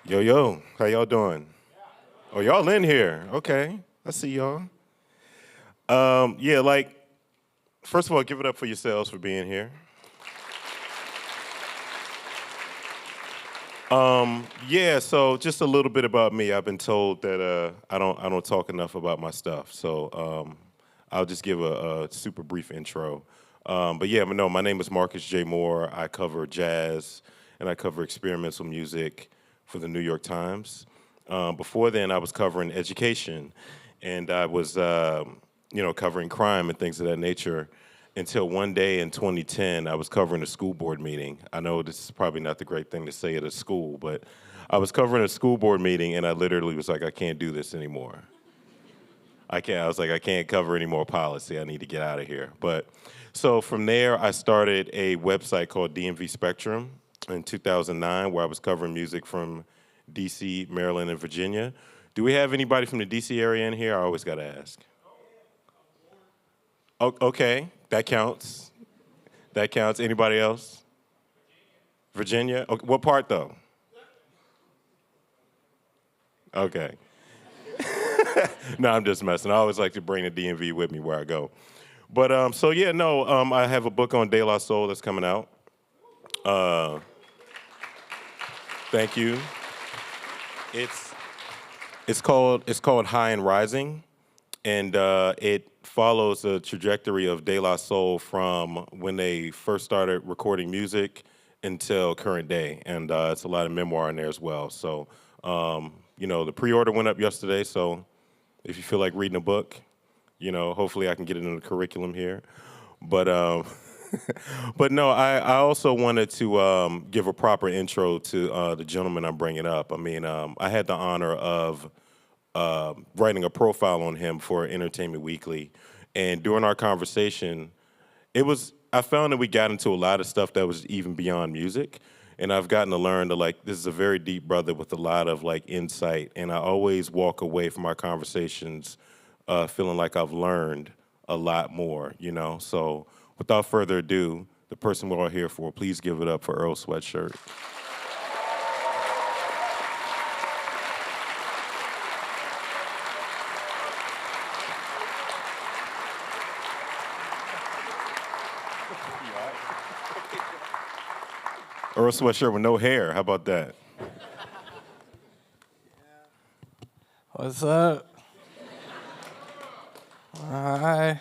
Yo, yo, how y'all doing? Oh, y'all in here. Okay, I see y'all. Yeah, first of all, give it up for yourselves for being here. Yeah, so just a little bit about me. I've been told that I don't talk enough about my stuff, so I'll just give a super brief intro. But yeah, no, my name is Marcus J. Moore. I cover jazz and I cover experimental music for the New York Times. Before then, I was covering education, and I was covering crime and things of that nature. Until one day in 2010, I was covering a school board meeting. I know this is probably not the great thing to say at a school, but I was covering a school board meeting, and I literally was like, I can't do this anymore. I can't. I was like, I can't cover any more policy. I need to get out of here. But so from there, I started a website called DMV Spectrum in 2009, where I was covering music from D.C., Maryland, and Virginia. Do we have anybody from the D.C. area in here? I always got to ask. Okay, that counts. That counts. Anybody else? Virginia? Okay, what part though? Okay. No, I'm just messing. I always like to bring the DMV with me where I go. But so yeah, no, I have a book on De La Soul that's coming out. Uh, thank you. It's it's called High and Rising, and it follows the trajectory of De La Soul from when they first started recording music until current day, and it's a lot of memoir in there as well. So, the pre-order went up yesterday. So, if you feel like reading a book, hopefully I can get it in the curriculum here. But but no, I also wanted to give a proper intro to the gentleman I'm bringing up. I mean, I had the honor of writing a profile on him for Entertainment Weekly, and during our conversation, I found that we got into a lot of stuff that was even beyond music, and I've gotten to learn that like this is a very deep brother with a lot of like insight, and I always walk away from our conversations feeling like I've learned a lot more, So without further ado, the person we're all here for, please give it up for Earl Sweatshirt. Earl Sweatshirt with no hair. How about that? What's up? Hi.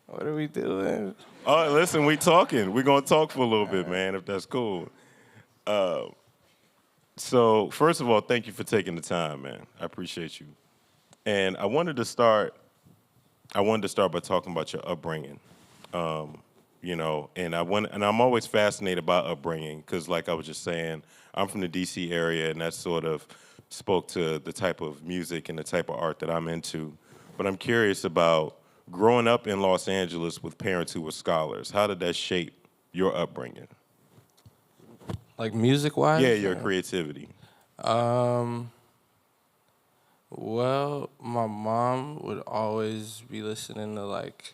What are we doing? Oh, listen, we talking. We're gonna talk for a little bit, man, if that's cool. So first of all, thank you for taking the time, man. I appreciate you. And I wanted to start by talking about your upbringing. And I'm always fascinated by upbringing because, like I was just saying, I'm from the D.C. area, and that sort of spoke to the type of music and the type of art that I'm into. But I'm curious about growing up in Los Angeles with parents who were scholars. How did that shape your upbringing? Like music-wise? Yeah, your creativity. Um, well, my mom would always be listening to like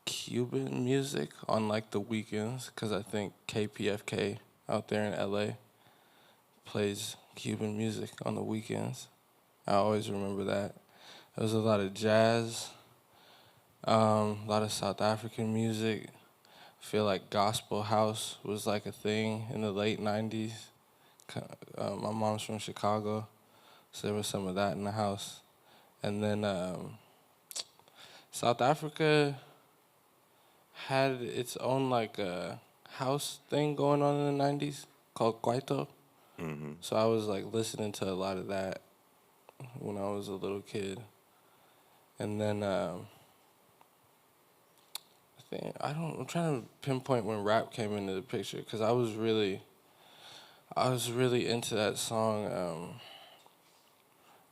Cuban music on like the weekends because I think KPFK out there in LA plays Cuban music on the weekends. I always remember that. There was a lot of jazz, a lot of South African music. I feel like gospel house was like a thing in the late 90s. My mom's from Chicago, so there was some of that in the house. And then South Africa had its own like house thing going on in the 90s called Kwaito. So I was like listening to a lot of that when I was a little kid. And then I'm trying to pinpoint when rap came into the picture because I was really into that song.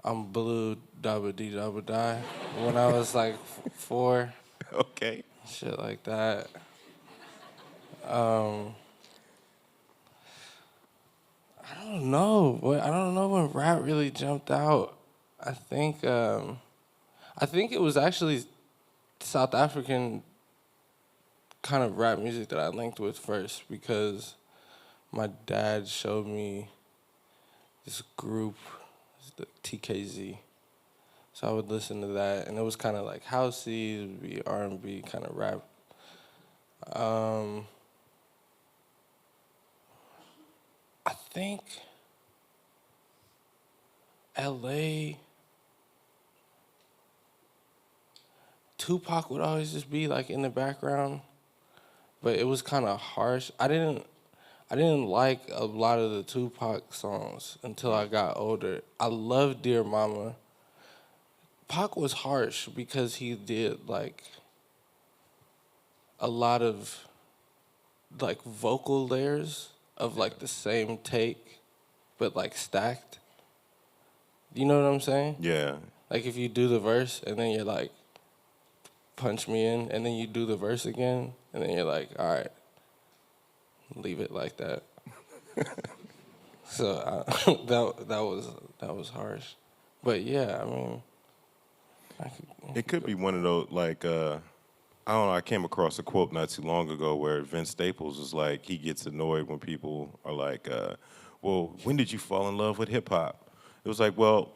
I'm blue, dabba dee dabba die. When I was like 4, Okay. shit like that. Um, I don't know. I don't know when rap really jumped out. I think I think it was actually South African kind of rap music that I linked with first because my dad showed me this group, it's the TKZ. So I would listen to that, and it was kind of like housey, it would be R&B kind of rap. I think LA, Tupac would always just be like in the background, but it was kind of harsh. I didn't like a lot of the Tupac songs until I got older. I love Dear Mama. Pac was harsh because he did like a lot of like vocal layers of like the same take, but like stacked. You know what I'm saying? Yeah. Like if you do the verse and then you're like, punch me in, and then you do the verse again, and then you're like, all right, leave it like that. So that was harsh, but yeah, I mean, It could be one of those, like, I don't know, I came across a quote not too long ago where Vince Staples was like, he gets annoyed when people are like, well, when did you fall in love with hip hop? It was like, well,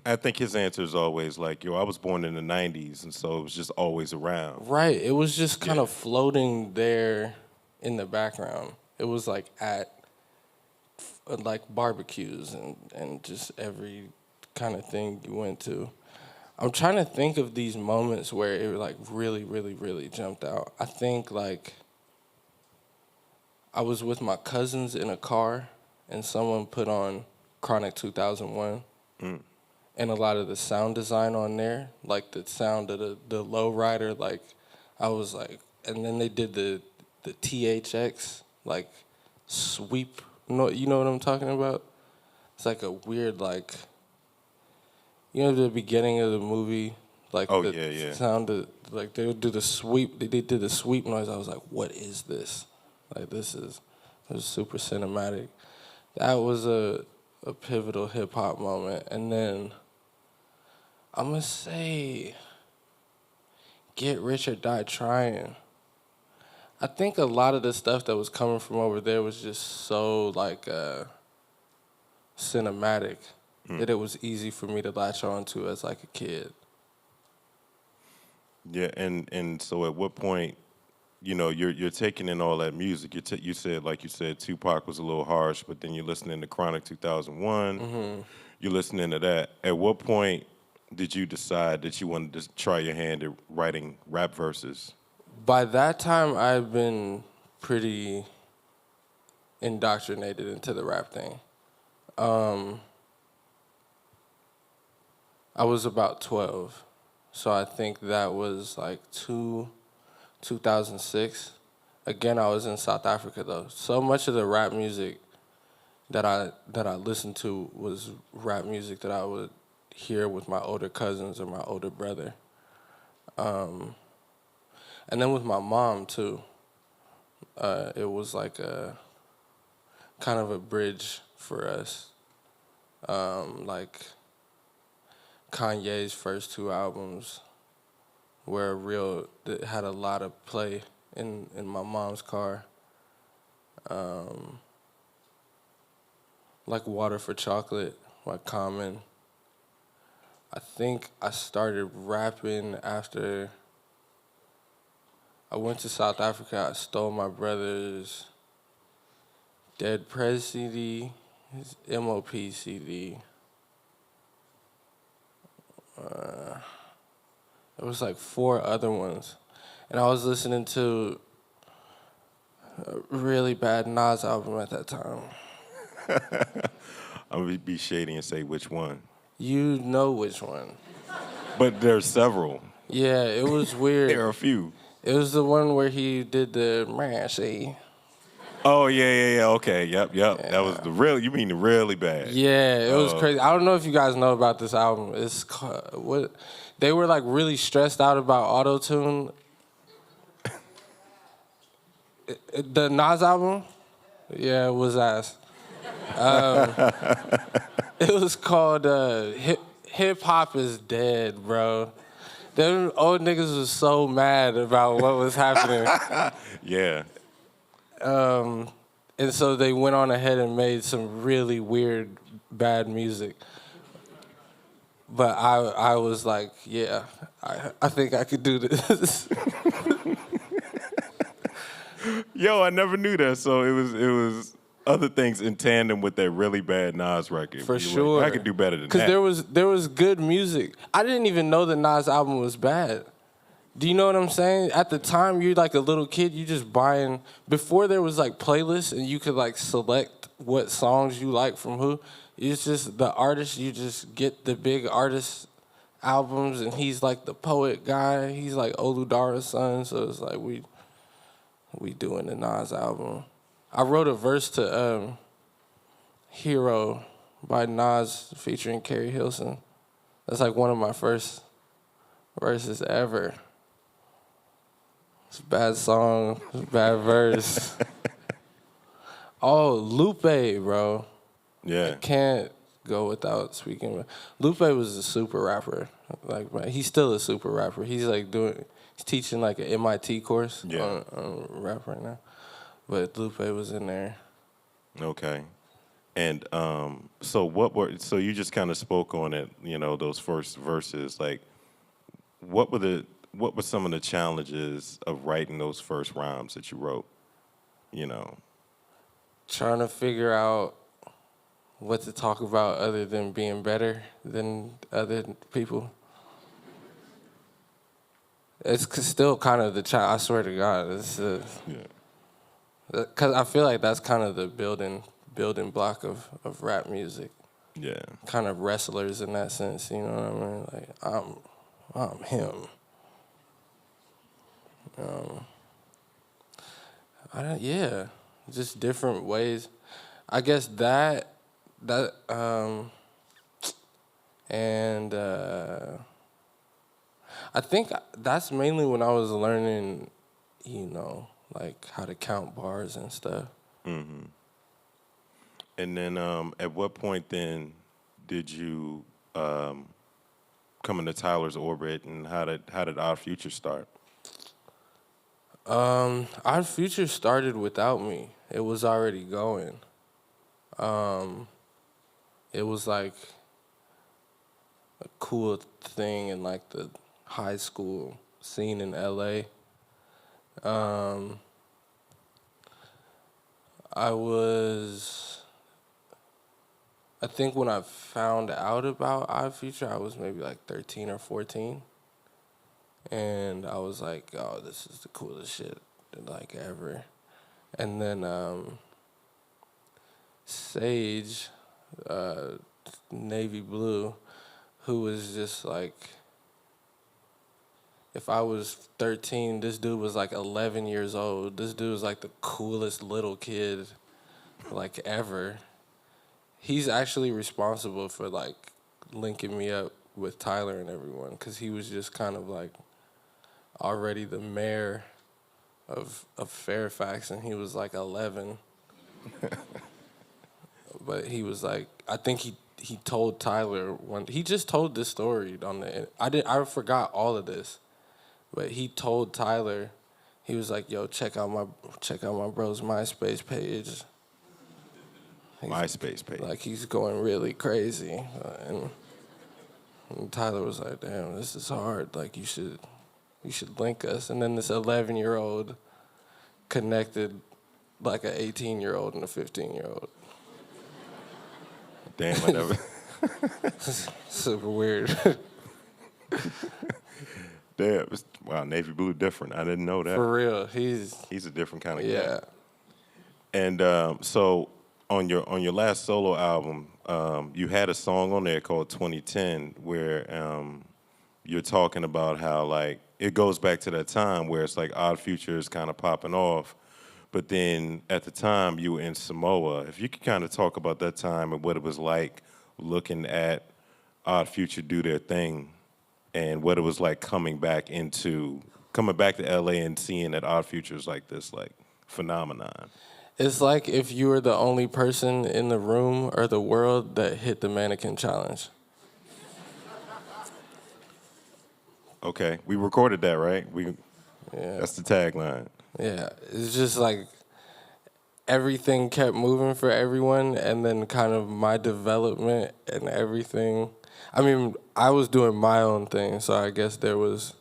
I think his answer is always like, yo, I was born in the 90s, and so it was just always around. right. It was just kind of floating there in the background. It was like at like barbecues and just every kind of thing you went to. I'm trying to think of these moments where it like really, really, really jumped out. I think like I was with my cousins in a car and someone put on Chronic 2001 and a lot of the sound design on there, like the sound of the low rider, like I was like, and then they did the THX like sweep. You know what I'm talking about? It's like a weird like, you know, the beginning of the movie, like Oh, the yeah. sound of like they would do the sweep. They did the sweep noise. I was like, what is this? Like it was super cinematic. That was a pivotal hip hop moment, and then I'm gonna say, Get Rich or Die Trying. I think a lot of the stuff that was coming from over there was just so like cinematic that it was easy for me to latch on to as like a kid. Yeah, and so at what point, you know, you're taking in all that music. You said, like you said, Tupac was a little harsh, but then you're listening to Chronic 2001. You're listening to that. At what point did you decide that you wanted to try your hand at writing rap verses? By that time, I'd been pretty indoctrinated into the rap thing. I was about 12, so I think that was like 2006. Again, I was in South Africa though. So much of the rap music that I listened to was rap music that I would hear with my older cousins or my older brother. And then with my mom too. It was like a kind of a bridge for us. Like Kanye's first two albums were that had a lot of play in my mom's car. Like Water for Chocolate, like Common. I think I started rapping after I went to South Africa. I stole my brother's Dead Prez CD, his MOP CD. There was like 4 other ones. And I was listening to a really bad Nas album at that time. I'm gonna be shady and say which one, You know which one. but there's several. Yeah, it was weird. There are a few. It was the one where he did the Mercy. Oh yeah. Okay, yep. That was the real. You mean the really bad? Yeah, it was crazy. I don't know if you guys know about this album. It's what they were like really stressed out about auto-tune. The Nas album, yeah, it was ass. It was called Hip Hop is Dead, bro. Them old niggas was so mad about what was happening. Yeah. And so they went on ahead and made some really weird, bad music. But I was like, yeah, I think I could do this. Yo, I never knew that. So it was other things in tandem with that really bad Nas record. For You were sure. like, I could do better than that. Because there was good music. I didn't even know the Nas album was bad. Do you know what I'm saying? At the time, you're like a little kid, you just buying, before there was like playlists and you could like select what songs you like from who, it's just the artist, you just get the big artist albums and he's like the poet guy, he's like Oludara's son, so it's like we doing the Nas album. I wrote a verse to Hero by Nas featuring Carrie Hilson. That's like one of my first verses ever. It's a bad song, it's a bad verse. Oh, Lupe, bro. Yeah. I can't go without speaking. Lupe was a super rapper. Like, man, he's still a super rapper. He's like he's teaching like an MIT course on rap right now. But Lupe was in there. Okay. And so you just kind of spoke on it, those first verses. Like, what were some of the challenges of writing those first rhymes that you wrote? Trying to figure out what to talk about other than being better than other people. It's still kind of the challenge. I swear to God, it's because I feel like that's kind of the building block of rap music. Yeah. Kind of wrestlers in that sense, you know what I mean? Like I'm him. Just different ways. I guess and I think that's mainly when I was learning, like how to count bars and stuff. Mm-hmm. And then at what point then did you come into Tyler's orbit, and how did Odd Future start? Odd Future started without me. It was already going. It was like a cool thing in like the high school scene in LA. I think when I found out about Odd Future, I was maybe like 13 or 14. And I was like, oh, this is the coolest shit like ever. And then Sage, Navy Blue, who was just like, if I was 13, this dude was like 11 years old. This dude was like the coolest little kid like ever. He's actually responsible for like linking me up with Tyler and everyone, because he was just kind of like already the mayor of Fairfax, and he was like 11. But he was like, I think he told Tyler he just told this story I forgot all of this, but he told Tyler, he was like, yo, check out my bro's MySpace page. MySpace page. Like, he's going really crazy. And Tyler was like, damn, this is hard. Like, you should link us. And then this 11-year-old connected like an 18-year-old and a 15-year-old. Damn, I never. Super weird. Damn, wow, Navy Blue different. I didn't know that. For real, he's a different kind of guy. yeah. And so on your last solo album, you had a song on there called 2010 where you're talking about how like it goes back to that time where it's like Odd Future is kind of popping off, but then at the time you were in Samoa. If you could kind of talk about that time and what it was like looking at Odd Future do their thing, and what it was like coming back to LA and seeing that Odd Future is like this like phenomenon. It's like if you were the only person in the room or the world that hit the mannequin challenge. Okay, we recorded that, right? Yeah. That's the tagline. Yeah. It's just like everything kept moving for everyone, and then kind of my development and everything. I mean, I was doing my own thing, so I guess there was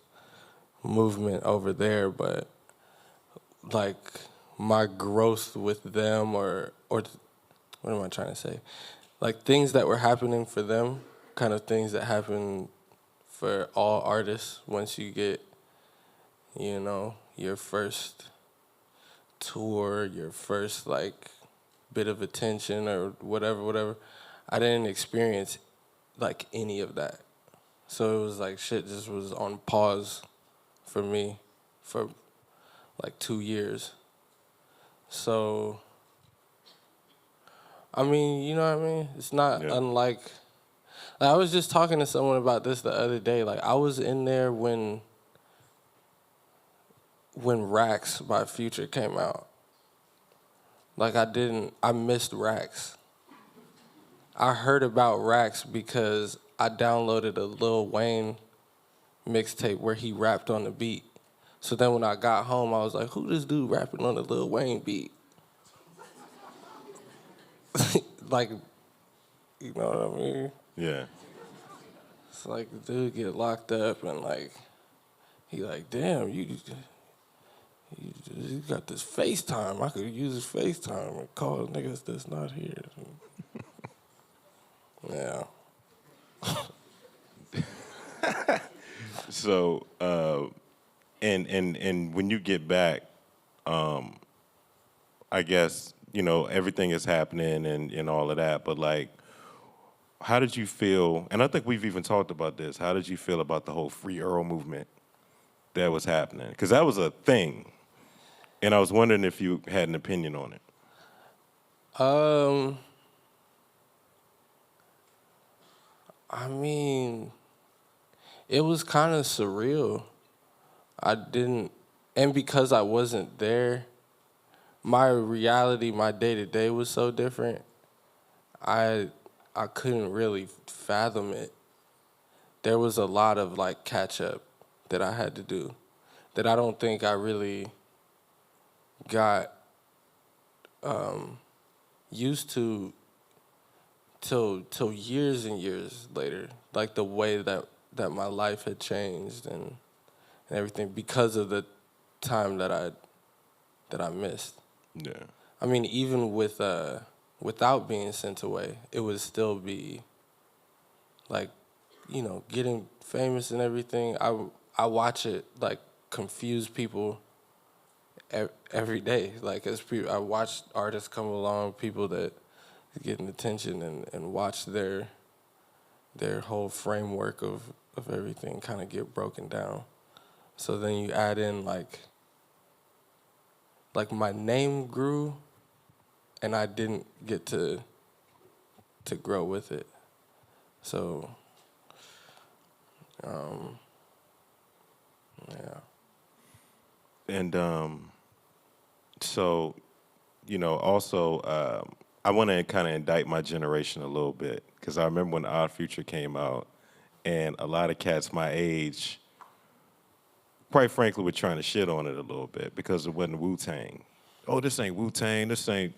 movement over there, but like my growth with them or what am I trying to say? Like things that were happening for them, kind of things that happen for all artists once you get, your first tour, your first like bit of attention or whatever. I didn't experience like any of that. So it was like shit just was on pause for me for like 2 years. So I mean, you know what I mean? It's not unlike I was just talking to someone about this the other day. Like I was in there when Racks by Future came out. Like I missed Racks. I heard about Racks because I downloaded a Lil Wayne mixtape where he rapped on the beat. So then when I got home, I was like, who this dude rapping on the Lil Wayne beat? Like, you know what I mean? Yeah. It's like the dude get locked up and like, he like, damn, you got this FaceTime. I could use this FaceTime and call niggas that's not here. Yeah. So, and when you get back, I guess, everything is happening and all of that, but like, how did you feel? And I think we've even talked about this. How did you feel about the whole Free Earl movement that was happening? Because that was a thing. And I was wondering if you had an opinion on it. I mean, it was kind of surreal. And because I wasn't there, my reality, my day-to-day was so different. I couldn't really fathom it. There was a lot of like catch up that I had to do that I don't think I really got used to till years and years later. Like the way that my life had changed and everything because of the time that I missed. Yeah. I mean, even without being sent away, it would still be like, getting famous and everything. I watch it like confuse people every day. Like I watch artists come along, people that getting attention and watch their whole framework of everything kind of get broken down. So then you add in like my name grew, and I didn't get to grow with it. So, yeah. And so, also, I want to kind of indict my generation a little bit because I remember when Odd Future came out, and a lot of cats my age, quite frankly, were trying to shit on it a little bit because it wasn't Wu-Tang. Oh, this ain't Wu-Tang. This ain't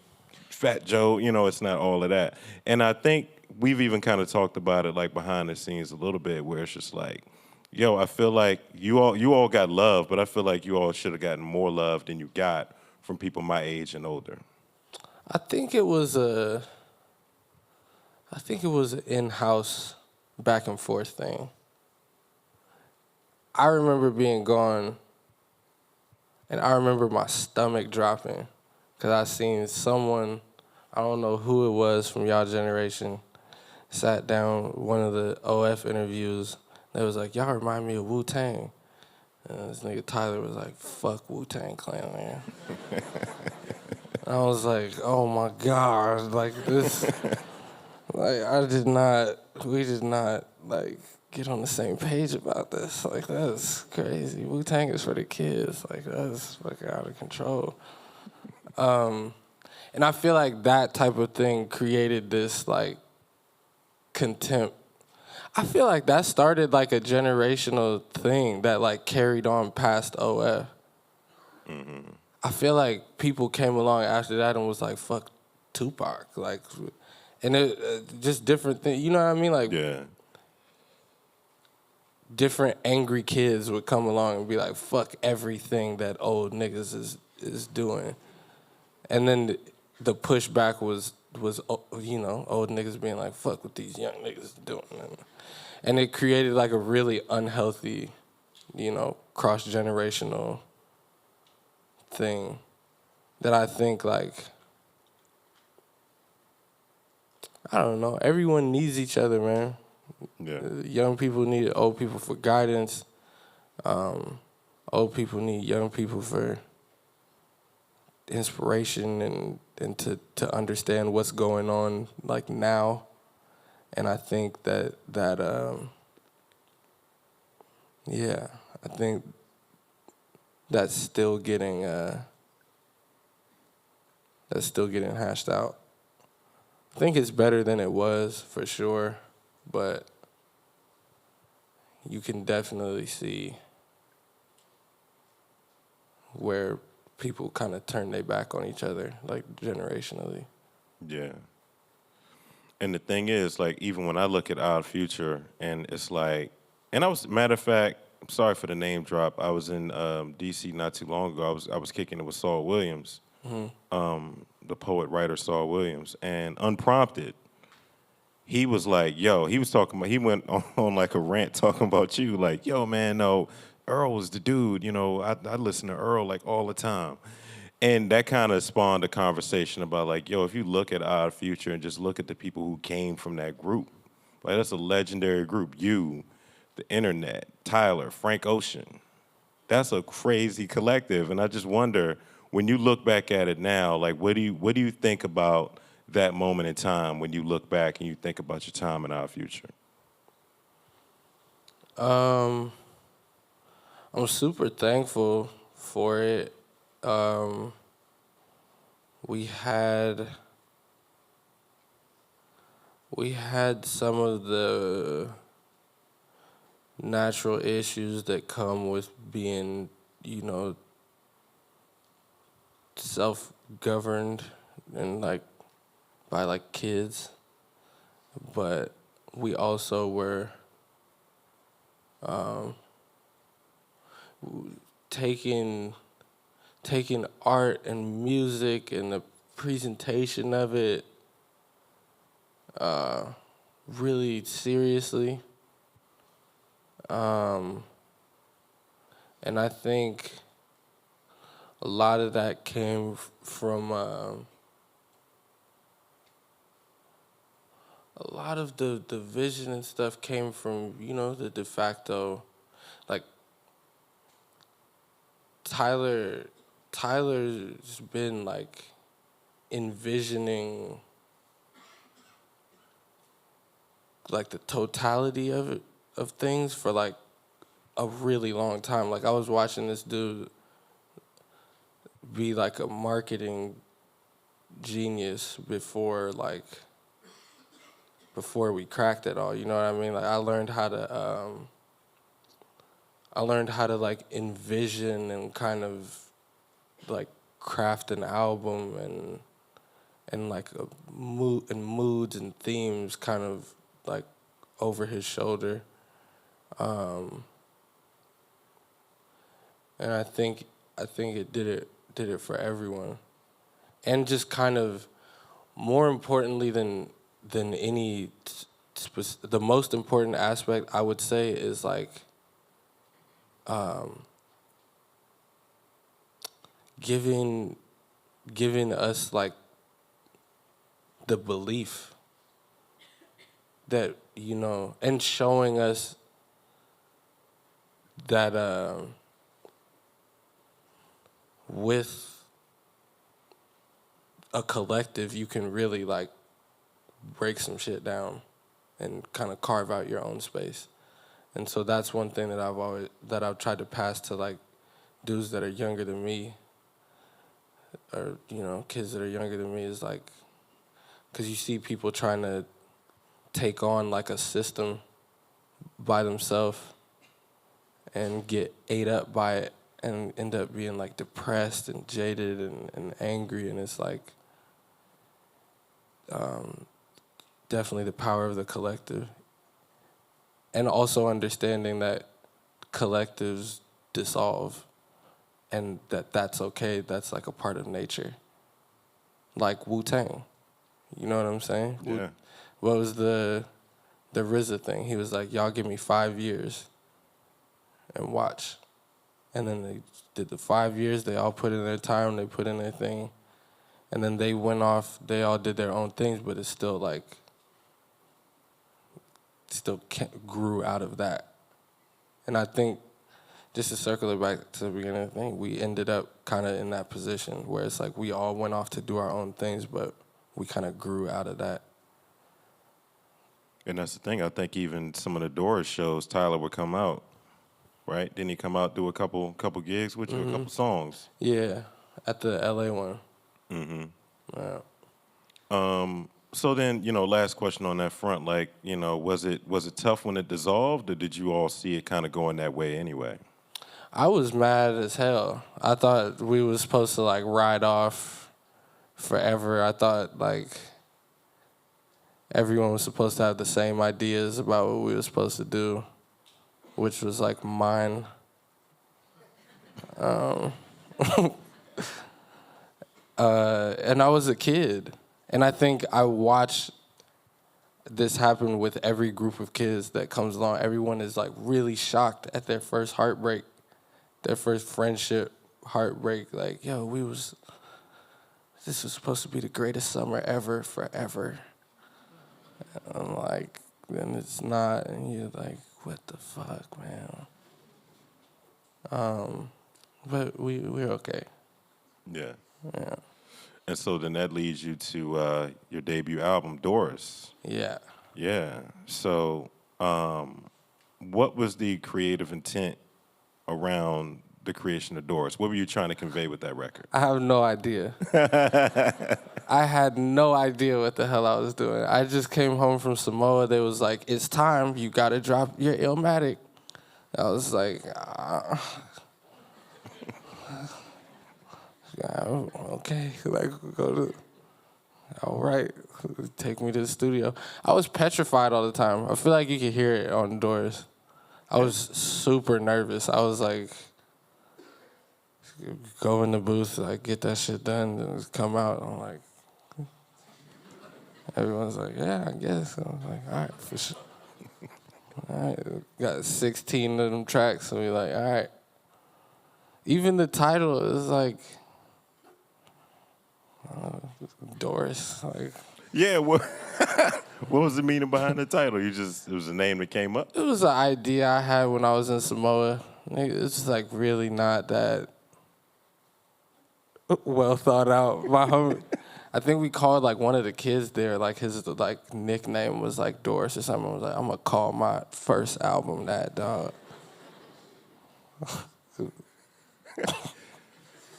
Fat Joe. It's not all of that. And I think we've even kind of talked about it like behind the scenes a little bit, where it's just like, yo, I feel like you all got love, but I feel like you all should have gotten more love than you got from people my age and older. I think it was an in-house back and forth thing. I remember being gone, and I remember my stomach dropping because I seen someone, I don't know who it was from y'all generation, sat down one of the OF interviews. They was like, y'all remind me of Wu-Tang. And this nigga Tyler was like, fuck Wu-Tang Clan, man. I was like, oh my God, like this, like we did not like get on the same page about this. Like that's crazy. Wu-Tang is for the kids. Like that's fucking out of control. And I feel like that type of thing created this like contempt. I feel like that started like a generational thing that like carried on past OF. I feel like people came along after that and was like, fuck Tupac. Like, and it just different things. You know what I mean? Like, Yeah. different angry kids would come along and be like, fuck everything that old niggas is doing. And then the pushback was old niggas being like, fuck what these young niggas doing. And it created like a really unhealthy, cross-generational thing that I think like, I don't know, everyone needs each other, man. Yeah. Young people need old people for guidance. Old people need young people for inspiration and to understand what's going on like now. And I think that I think that's still getting hashed out. I think it's better than it was for sure, but you can definitely see where people kind of turn their back on each other, like generationally. Yeah. And the thing is, like, even when I look at Odd Future, and it's like, and I was, matter of fact, I'm sorry for the name drop. I was in D.C. not too long ago. I was kicking it with Saul Williams, the poet writer Saul Williams, and unprompted, he was like, "Yo," he was talking about. He went on like a rant talking about you, like, "Yo, man, no, Earl was the dude. You know, I listen to Earl like all the time." And that kind of spawned a conversation about like, yo, if you look at Odd Future and just look at the people who came from that group, like that's a legendary group. You, the internet, Tyler, Frank Ocean. That's a crazy collective. And I just wonder, when you look back at it now, like what do you think about that moment in time when you look back and you think about your time in Odd Future? I'm super thankful for it. We had some of the natural issues that come with being, self-governed and like by like kids, but we also were taking art and music and the presentation of it really seriously. And I think a lot of that came from a lot of the vision and stuff came from, the de facto, like Tyler's been like envisioning like the totality of things for like a really long time. Like I was watching this dude be like a marketing genius before we cracked it all. You know what I mean? Like I learned how to like envision and kind of like craft an album and like a mood and moods and themes kind of like over his shoulder. And I think it did it for everyone. And just kind of more importantly than any the most important aspect I would say is like giving us like the belief that and showing us that with a collective you can really like break some shit down and kind of carve out your own space. And so that's one thing that I've tried to pass to like dudes that are younger than me, or kids that are younger than me, is like, because you see people trying to take on like a system by themselves and get ate up by it and end up being like depressed and jaded and angry. And it's like definitely the power of the collective. And also understanding that collectives dissolve and that's okay. That's like a part of nature. Like Wu-Tang. You know what I'm saying? Yeah. What was the RZA thing? He was like, y'all give me 5 years and watch. And then they did the 5 years. They all put in their time. They put in their thing. And then they went off. They all did their own things, but it's still like, grew out of that. And I think, just to circle it back to the beginning of the thing, we ended up kind of in that position where it's like we all went off to do our own things, but we kind of grew out of that. And that's the thing. I think even some of the Doris shows, Tyler would come out, right? Didn't he come out, do a couple gigs with you, a couple songs? Yeah, at the LA one. Mm-hmm. Yeah. So then, last question on that front, like, was it tough when it dissolved, or did you all see it kind of going that way anyway? I was mad as hell. I thought we was supposed to like ride off forever. I thought like everyone was supposed to have the same ideas about what we were supposed to do, which was like mine. And I was a kid. And I think I watched this happen with every group of kids that comes along. Everyone is like really shocked at their first heartbreak, their first friendship heartbreak. Like, yo, this was supposed to be the greatest summer ever, forever. And I'm like, then it's not. And you're like, what the fuck, man? But we're okay. Yeah. Yeah. And so then that leads you to your debut album, Doris. Yeah. Yeah. So what was the creative intent around the creation of Doris? What were you trying to convey with that record? I have no idea. I had no idea what the hell I was doing. I just came home from Samoa. They was like, it's time. You got to drop your Illmatic. I was like, okay, like go to, all right, take me to the studio. I was petrified all the time. I feel like you could hear it on Doris. I was super nervous. I was like, go in the booth, like get that shit done, and come out. I'm like, everyone's like, yeah, I guess. I'm like, all right, for sure. All right, got 16 of them tracks, so we like, all right. Even the title is like, Doris. Like, Yeah, what was the meaning behind the title? It was a name that came up? it was an idea I had when I was in Samoa. It's just like really not that well thought out. My homie, I think we called like one of the kids there, like his like nickname was like Doris or something. I was like, I'm gonna call my first album that, dog.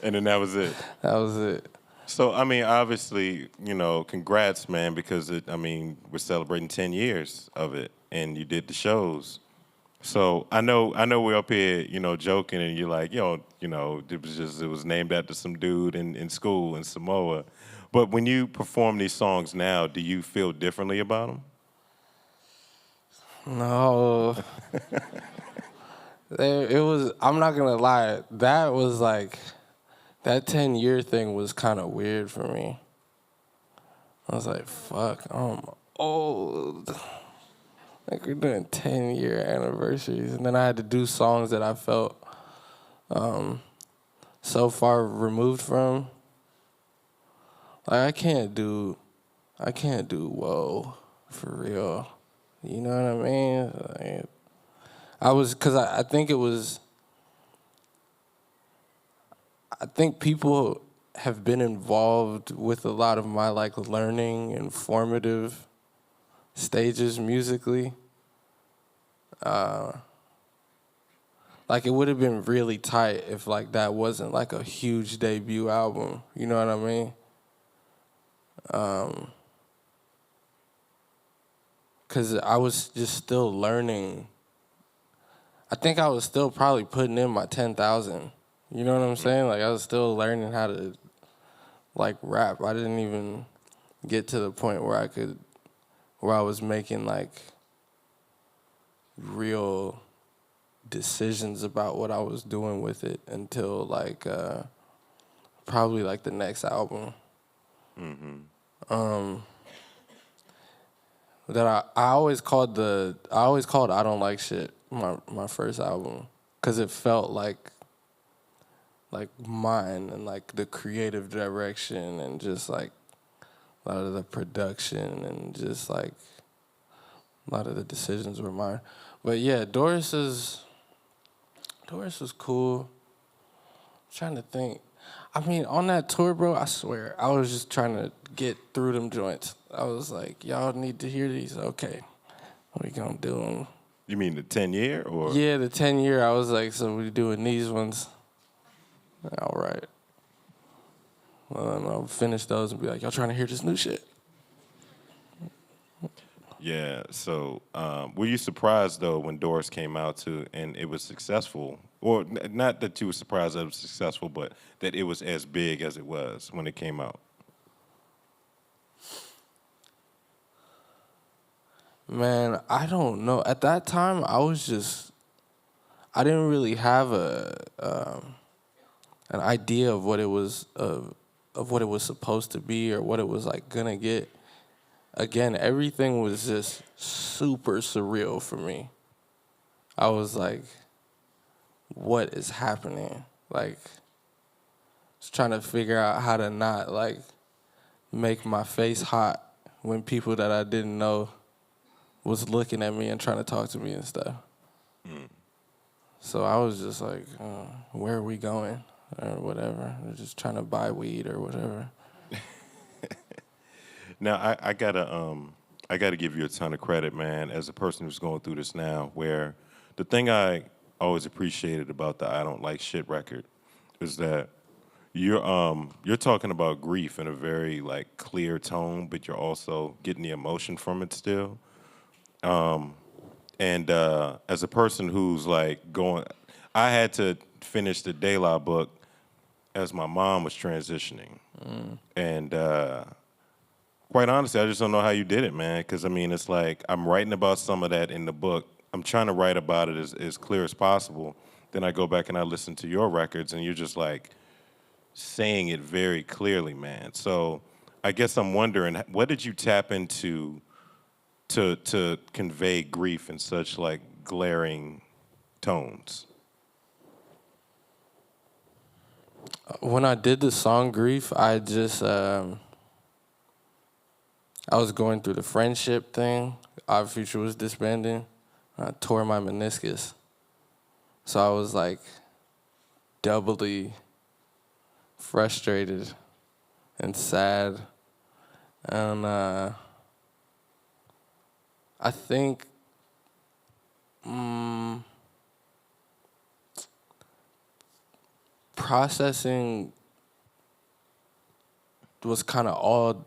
And then that was it. That was it. So, I mean, obviously, congrats, man, because we're celebrating 10 years of it, and you did the shows. So I know we're up here, joking, and you're like, it was named after some dude in school in Samoa. But when you perform these songs now, do you feel differently about them? No. It was, I'm not gonna lie, that was like, that 10-year thing was kind of weird for me. I was like, fuck, I'm old. Like, we're doing 10-year anniversaries. And then I had to do songs that I felt so far removed from. Like, I can't do Whoa, for real. You know what I mean? Like, because I think it was, I think people have been involved with a lot of my like learning and formative stages musically. Like it would have been really tight if like that wasn't like a huge debut album. You know what I mean? 'Cause I was just still learning I think I was still probably putting in my 10,000. You know what I'm saying? Like I was still learning how to like rap. I didn't even get to the point where I was making like real decisions about what I was doing with it until like probably like the next album. That I always called I Don't Like Shit my first album, because it felt like mine, and like the creative direction and just like a lot of the production and just like a lot of the decisions were mine. But yeah, Doris was cool. I'm trying to think. I mean, on that tour, bro, I swear, I was just trying to get through them joints. I was like, y'all need to hear these. Okay, what we gonna do 'em? You mean the 10-year or? Yeah, the 10-year. I was like, so we doing these ones. All right. Well, then I'll finish those and be like, y'all trying to hear this new shit? Yeah. So, were you surprised though when Doris came out too, and it was successful? Or not that you were surprised that it was successful, but that it was as big as it was when it came out. Man, I don't know. At that time, I didn't really have an idea of what it was of what it was supposed to be or what it was like gonna get. Again, everything was just super surreal for me. I was like, what is happening? Like, just trying to figure out how to not like make my face hot when people that I didn't know was looking at me and trying to talk to me and stuff. So I was just like, where are we going? Or whatever. We're just trying to buy weed or whatever. Now I gotta give you a ton of credit, man, as a person who's going through this now. Where the thing I always appreciated about the I Don't Like Shit record is that you're talking about grief in a very like clear tone, but you're also getting the emotion from it still. And as a person who's like going, I had to finish the De La book as my mom was transitioning, and quite honestly, I just don't know how you did it, man. Because I mean, it's like I'm writing about some of that in the book. I'm trying to write about it as clear as possible. Then I go back and I listen to your records, and you're just like saying it very clearly, man. So I guess I'm wondering, what did you tap into to convey grief in such like glaring tones? When I did the song Grief, I just, I was going through the friendship thing. Odd Future was disbanding. I tore my meniscus. So I was like doubly frustrated and sad. And I think processing was kind of all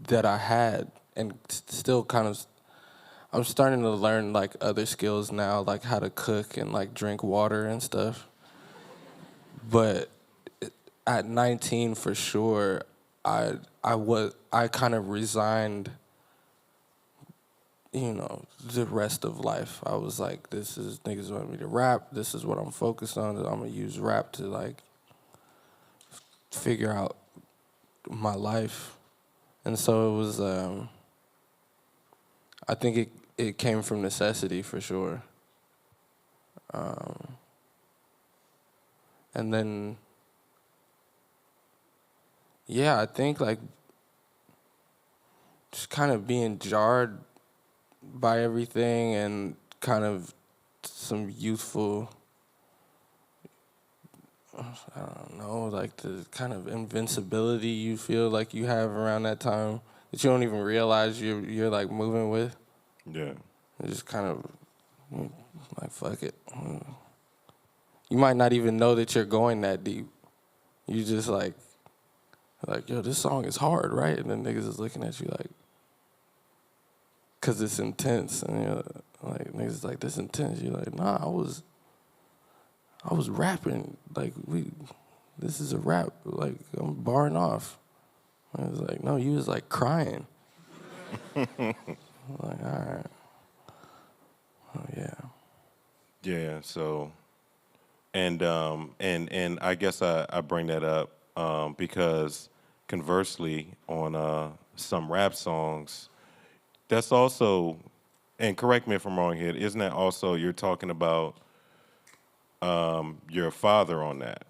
that I had, and still kind of. I'm starting to learn like other skills now, like how to cook and like drink water and stuff. But at 19, for sure, I kind of resigned. You know, the rest of life. I was like, this is niggas want me to rap. This is what I'm focused on. I'm gonna use rap to like figure out my life. And so it was, I think it came from necessity for sure. And then, yeah, I think like just kind of being jarred by everything and kind of some youthful, I don't know, like the kind of invincibility you feel like you have around that time that you don't even realize you're like moving with. Yeah. It's just kind of like, fuck it. You might not even know that you're going that deep. You just like, yo, this song is hard, right? And then niggas is looking at you like, because it's intense. And you're Like niggas like this intense. You're like, nah, I was rapping. Like this is a rap. Like I'm barring off. I was like, no, you was like crying. I'm like, all right. Oh yeah. Yeah. So, and I guess I bring that up because conversely, on some rap songs, that's also, and correct me if I'm wrong here, isn't that also you're talking about your father on that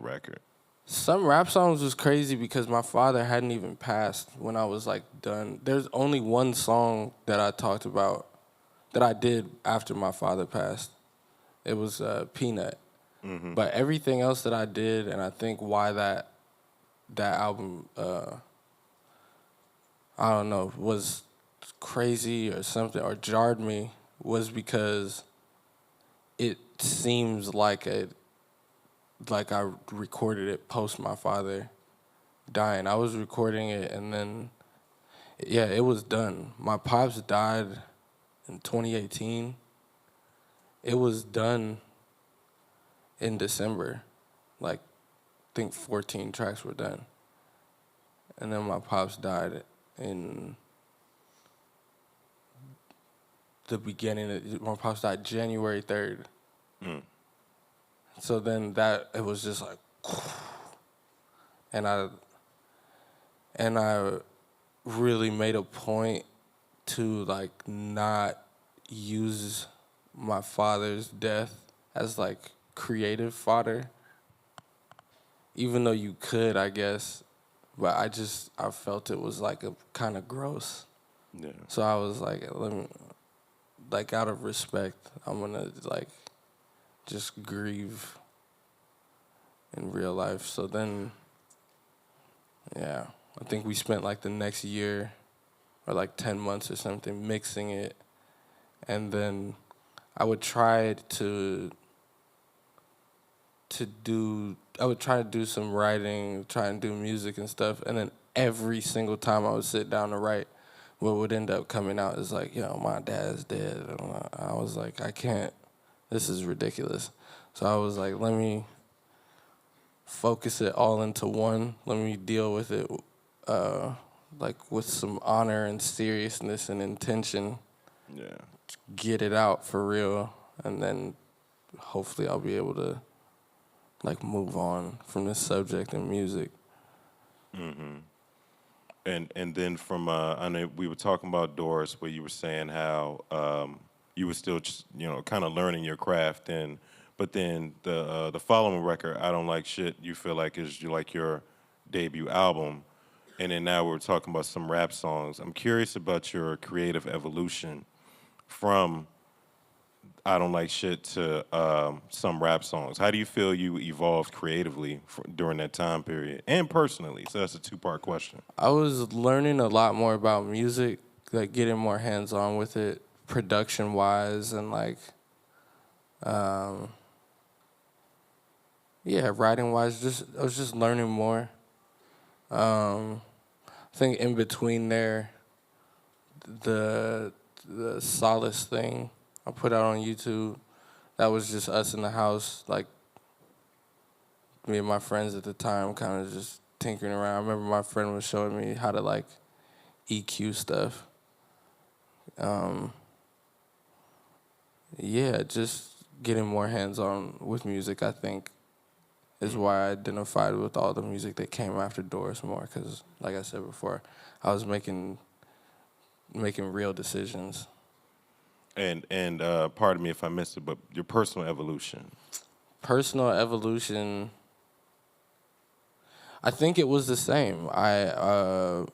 record? Some rap songs was crazy because my father hadn't even passed when I was like done. There's only one song that I talked about that I did after my father passed. It was Peanut. But everything else that I did, and I think why that album, I don't know, was crazy or something or jarred me, was because it seems like I recorded it post my father dying. I was recording it and then, yeah, it was done. My pops died in 2018. It was done in December. Like, I think 14 tracks were done. And then my pops died in the beginning. My pops died January 3rd. So then it was just like, and I really made a point to like not use my father's death as like creative fodder, even though you could, I guess, but I felt it was like a kind of gross. Yeah. So I was like, let me, like out of respect, I'm gonna like just grieve in real life. So then, yeah, I think we spent like the next year or like 10 months or something mixing it. And then I would try to do some writing, try and do music and stuff. And then every single time I would sit down to write, what would end up coming out is like, my dad's dead. And I was like, I can't, this is ridiculous. So I was like, let me focus it all into one. Let me deal with it like with some honor and seriousness and intention. Yeah. Get it out for real, and then hopefully I'll be able to like move on from this subject in music. And then from I know we were talking about Doris, where you were saying how you were still just kind of learning your craft, but then the following record, I Don't Like Shit, you feel like is like your debut album, and then now we're talking about some rap songs. I'm curious about your creative evolution from I Don't Like Shit to some rap songs. How do you feel you evolved creatively during that time period and personally? So that's a two-part question. I was learning a lot more about music, like getting more hands-on with it, production-wise, and like, writing-wise. I was just learning more. I think in between there, the Solace thing I put out on YouTube, that was just us in the house, like me and my friends at the time, kind of just tinkering around. I remember my friend was showing me how to like EQ stuff. Just getting more hands-on with music, I think, is why I identified with all the music that came after Doris more. Because, like I said before, I was making real decisions. And pardon me if I missed it, but your personal evolution. Personal evolution, I think it was the same. The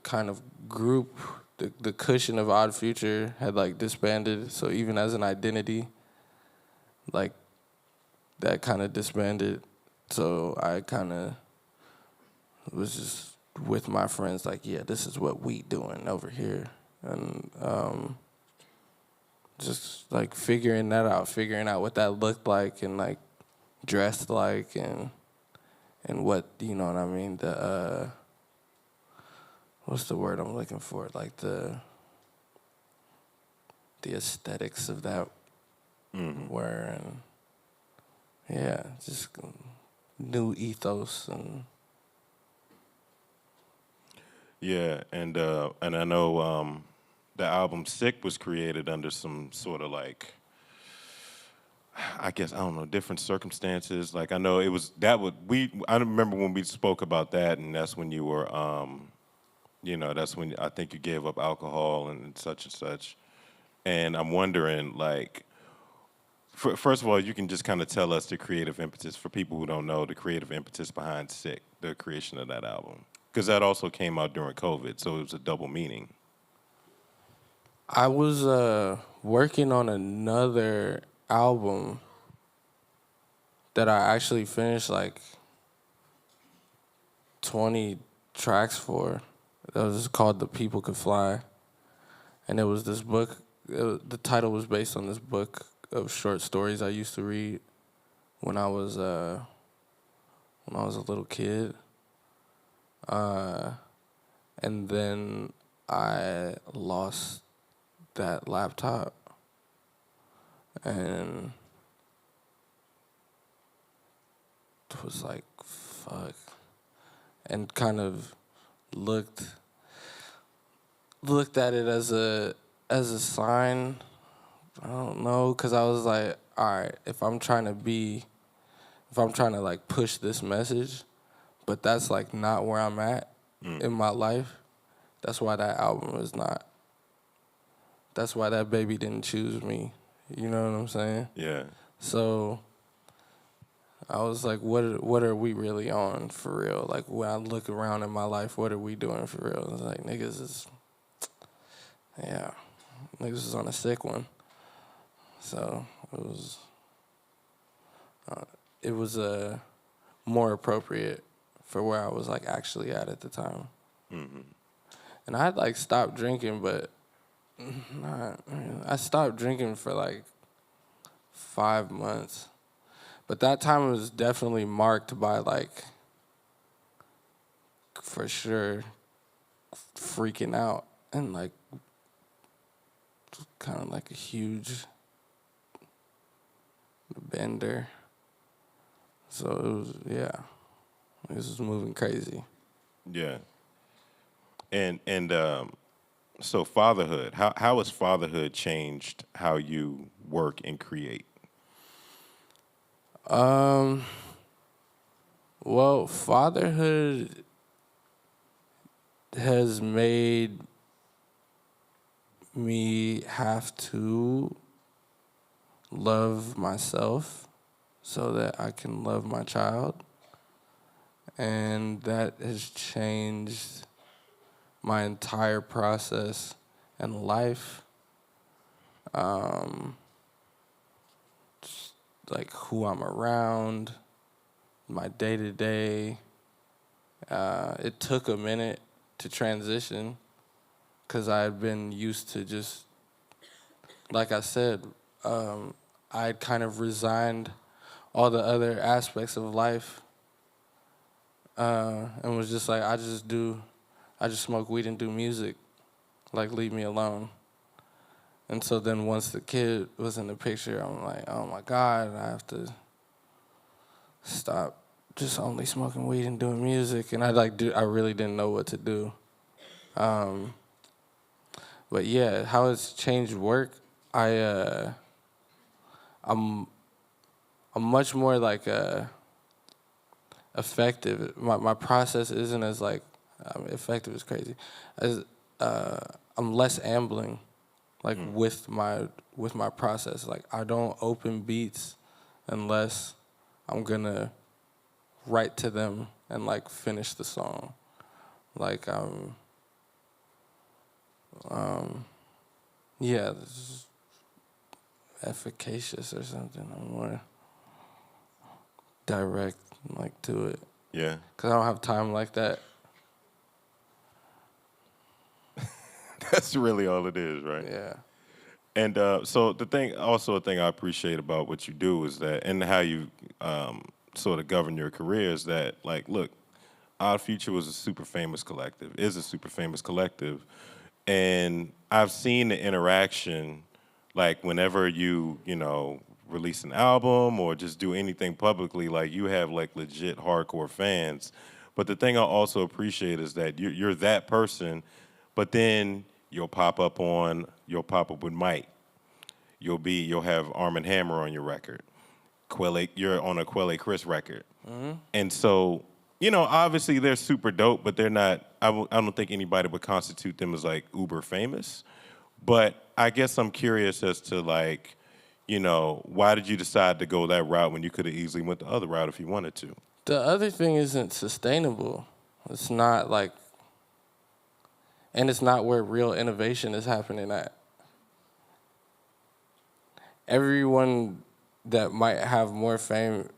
kind of group, the cushion of Odd Future had like disbanded. So even as an identity, like that kind of disbanded. So I kind of was just with my friends, like, yeah, this is what we doing over here, and just like figuring out what that looked like, and like dressed like, and what, you know what I mean, the what's the word I'm looking for, like the the aesthetics of that were, and yeah, just new ethos and Yeah, and I know the album Sick was created under some sort of like, I guess I don't know, different circumstances. Like I know it was that would we I remember when we spoke about that, and that's when you were that's when I think you gave up alcohol and such and such. And I'm wondering, like, first of all, you can just kind of tell us the creative impetus for people who don't know the creative impetus behind Sick, the creation of that album, because that also came out during COVID, so it was a double meaning. I was working on another album that I actually finished like 20 tracks for. That was called The People Could Fly. And it was this book, the title was based on this book of short stories I used to read when I was a little kid. And then I lost that laptop. And it was like, fuck. And kind of looked at it as a sign. I don't know, cause I was like, all right, if I'm trying to like push this message, but that's like not where I'm at in my life. That's why that album is not. That's why that baby didn't choose me. You know what I'm saying? Yeah. So I was like, what are we really on for real? Like when I look around in my life, what are we doing for real? It's like niggas is on a sick one. So it was more appropriate for where I was like actually at the time. And I had like stopped drinking, but I stopped drinking for like 5 months. But that time was definitely marked by like, for sure, freaking out and like kind of like a huge bender. So it was, this was moving crazy. Yeah. And so fatherhood, how has fatherhood changed how you work and create? Well, fatherhood has made me have to love myself so that I can love my child. And that has changed my entire process in life. Like who I'm around, my day to day. It took a minute to transition because I had been used to just, like I said, I had kind of resigned all the other aspects of life and was just like, I just smoke weed and do music. Like, leave me alone. And so then once the kid was in the picture, I'm like, oh my God, I have to stop just only smoking weed and doing music. And I really didn't know what to do. But yeah, how it's changed work, I'm much more like effective. My process isn't as like effective is crazy. As I'm less ambling, like with my process. Like I don't open beats unless I'm gonna write to them and like finish the song. Like this is efficacious or something. I'm more direct like to it. Yeah. Cause I don't have time like that. That's really all it is, right? Yeah. And so a thing I appreciate about what you do is that, and how you sort of govern your career is that, like, look, Odd Future was a super famous collective, is a super famous collective, and I've seen the interaction Like whenever you know, release an album or just do anything publicly, like you have like legit hardcore fans. But the thing I also appreciate is that you're that person, but then you'll pop up with Mike. You'll have Arm& and Hammer on your record. You're on a Quelle Chris record. And so, you know, obviously they're super dope, but they're not. I don't think anybody would constitute them as like uber famous. But I guess I'm curious as to like, you know, why did you decide to go that route when you could have easily went the other route if you wanted to? The other thing isn't sustainable. It's not like, and it's not where real innovation is happening at. Everyone that might have more fame,